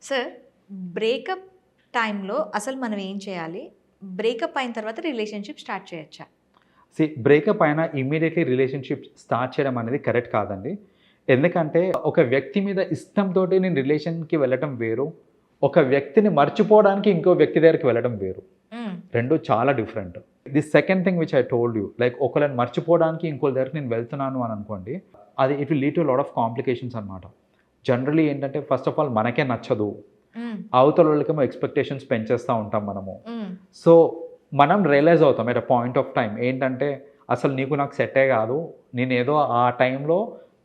Sir, breakup టైంలో అసలు మనం ఏం చేయాలి? బ్రేకప్ అయిన తర్వాత రిలేషన్‌షిప్ స్టార్ట్ చేయొచ్చా? బ్రేకప్ అయినా ఇమ్మీడియట్లీ రిలేషన్‌షిప్ స్టార్ట్ చేయడం అనేది కరెక్ట్ కాదండి. ఎందుకంటే ఒక వ్యక్తి మీద ఇష్టంతోటి నేను రిలేషన్‌కి వెళ్ళటం వేరు. ఒక వ్యక్తిని మర్చిపోవడానికి ఇంకో వ్యక్తి దగ్గరికి వెళ్ళడం వేరు. హ్మ్. 2 చాలా different. The second thing which I told you like ఒకళ్ళని మర్చిపోవడానికి ఇంకోళ్ళ దగ్గరికి నేను వెళ్తున్నాను అని అనుకోండి. అది it will lead to lot of complications అనమాట. జనరల్లీ ఏంటంటే ఫస్ట్ ఆఫ్ ఆల్ మనకే నచ్చదు. హ్మ్. అవతల వాళ్ళకేమో ఎక్స్‌పెక్టేషన్స్ పెంచేస్తా ఉంటాం మనము. హ్మ్. సో, మనం రియలైజ్ అవుతాం at a point of time ఏంటంటే, అసలు నీకు నాకు సెట్టే కాదు. నేనేదో ఆ టైంలో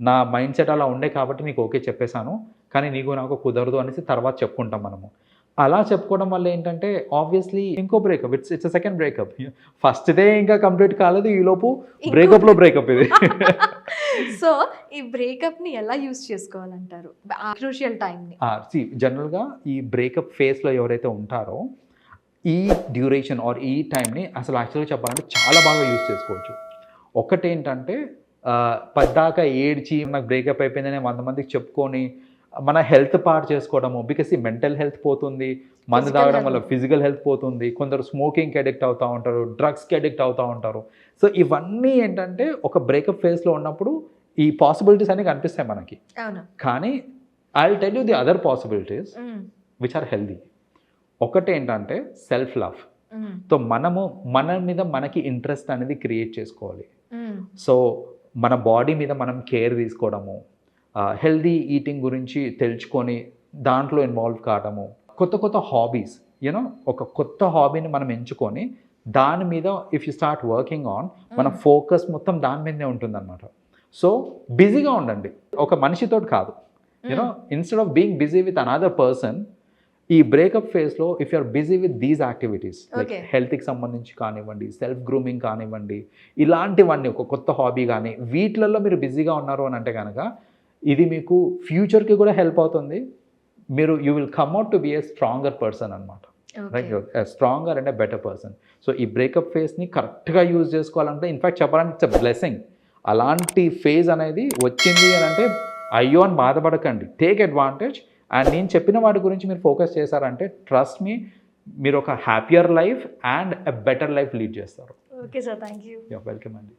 నా మైండ్ సెట్ అలా ఉండే కాబట్టి నీకు ఓకే చెప్పేసాను. కానీ నీకు నాకు కుదరదు అనేసి తర్వాత చెప్పుకుంటాం మనము. అలా చెప్పుకోవడం వల్ల ఏంటంటే, ఆబ్వియస్లీ ఇంకో breakup it's a second breakup. ఫస్ట్‌దే ఇంకా కంప్లీట్ కాలేదు. ఈలోపు బ్రేకప్‌లో బ్రేకప్ ఇది. సో, ఈ బ్రేకప్‌ని ఎలా యూజ్ చేసుకోవాలంటారు? ఆ క్రూషియల్ టైమ్‌ని. జనరల్‌గా ఈ బ్రేకప్ ఫేజ్‌లో ఎవరైతే ఉంటారో, ఈ డ్యూరేషన్ ఆర్ ఈ టైంని అసలు యాక్చువల్‌గా చెప్పాలంటే చాలా బాగా యూజ్ చేసుకోవచ్చు. ఒకటేంటంటే పద్దాక ఏడ్చి నాకు బ్రేకప్ అయిపోయిందని 100 మందికి చెప్పుకొని, మన హెల్త్ పాడు చేసుకోవడము. బికాస్ ఈ మెంటల్ హెల్త్ పోతుంది. మందు ఫిజికల్ తాగడం హెల్త్. వల్ల ఫిజికల్ హెల్త్ పోతుంది. కొందరు స్మోకింగ్‌కి అడిక్ట్ అవుతా ఉంటారు. డ్రగ్స్‌కి అడిక్ట్ అవుతా ఉంటారు. సో, ఇవన్నీ ఏంటంటే ఒక బ్రేకప్ ఫేజ్‌లో ఉన్నప్పుడు ఈ పాసిబిలిటీస్ అన్నీ కనిపిస్తాయి మనకి. అవును. కానీ I will tell you the other possibilities hmm. Which are healthy. ఒకటేంటంటే సెల్ఫ్ లవ్. హ్మ్. సో, మనము మన మీద మనకి ఇంట్రెస్ట్ అనేది క్రియేట్ చేసుకోవాలి. హ్మ్. సో, మన బాడీ మీద మనం కేర్ తీసుకోవడము, హెల్తీ ఈటింగ్ గురించి తెలుసుకొని దాంట్లో ఇన్వాల్వ్ కావడము, కొత్త కొత్త హాబీస్ ఒక కొత్త హాబీని మనం ఎంచుకొని దాని మీద if you start working on మన ఫోకస్ మొత్తం దాని మీదనే ఉంటుందన్నమాట. సో, బిజీగా ఉండండి. ఒక మనిషితోటి కాదు. Instead of being busy with another person, ఈ బ్రేకప్ ఫేజ్‌లో if you are busy with these activities like okay. హెల్త్‌కి సంబంధించి కానివ్వండి, సెల్ఫ్ గ్రూమింగ్ కానివ్వండి, ఇలాంటివన్నీ ఒక కొత్త హాబీ గానీ, వీటిలలో మీరు బిజీగా ఉన్నారు అని అంటే గనక, ఇది మీకు ఫ్యూచర్‌కి కూడా హెల్ప్ అవుతుంది. You will come out to be a stronger person అనమాట. Okay. A stronger and a better person. So, ఈ బ్రేకప్ ఫేజ్‌ని కరెక్ట్‌గా యూజ్ చేసుకోవాలంటే ఇన్‌ఫాక్ట్ చెప్పాలంటే ఇట్స్ ఎ బ్లెస్సింగ్. అలాంటి ఫేజ్ అనేది వచ్చింది అని అంటే అయ్యో అని బాధపడకండి. Take advantage. అండ్ నేను చెప్పిన వాటి గురించి మీరు ఫోకస్ చేశారంటే ట్రస్ట్ మీ, మీరు ఒక happier life and a better life lead చేస్తారు. Okay sir. Thank you. Welcome అండి.